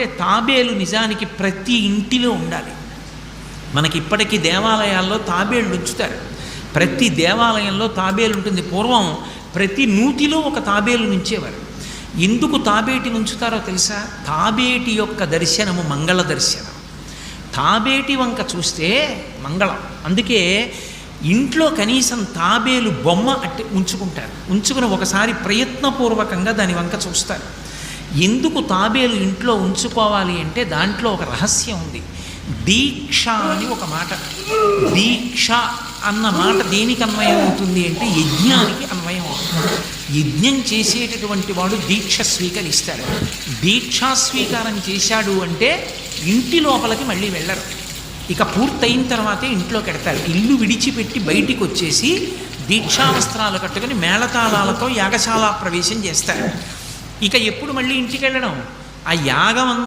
అంటే తాబేలు నిజానికి ప్రతి ఇంటిలో ఉండాలి. మనకి ఇప్పటికీ దేవాలయాల్లో తాబేళ్ళు ఉంచుతారు. ప్రతి దేవాలయంలో తాబేలు ఉంటుంది. పూర్వం ప్రతి నూతిలో ఒక తాబేలు నుంచేవారు. ఎందుకు తాబేటి నుంచుతారో తెలుసా? తాబేటి యొక్క దర్శనము మంగళ దర్శనం. తాబేటి వంక చూస్తే మంగళం. అందుకే ఇంట్లో కనీసం తాబేలు బొమ్మ అట్టి ఉంచుకుంటారు. ఉంచుకుని ఒకసారి ప్రయత్నపూర్వకంగా దాని వంక చూస్తారు. ఎందుకు తాబేలు ఇంట్లో ఉంచుకోవాలి అంటే దాంట్లో ఒక రహస్యం ఉంది. దీక్ష అని ఒక మాట. దీక్ష అన్న మాట దేనికి అన్వయం అవుతుంది అంటే యజ్ఞానికి అన్వయం అవుతుంది. యజ్ఞం చేసేటటువంటి వాడు దీక్ష స్వీకరిస్తాడు. దీక్షా స్వీకారం చేశాడు అంటే ఇంటి లోపలికి మళ్ళీ వెళ్ళరు. ఇక పూర్తయిన తర్వాతే ఇంట్లోకి వెడతారు. ఇల్లు విడిచిపెట్టి బయటికి వచ్చేసి దీక్షా వస్త్రాలు కట్టుకుని మేళతాళాలతో యాగశాల ప్రవేశం చేస్తారు. ఇక ఎప్పుడు మళ్ళీ ఇంటికి వెళ్ళడం? ఆ యాగం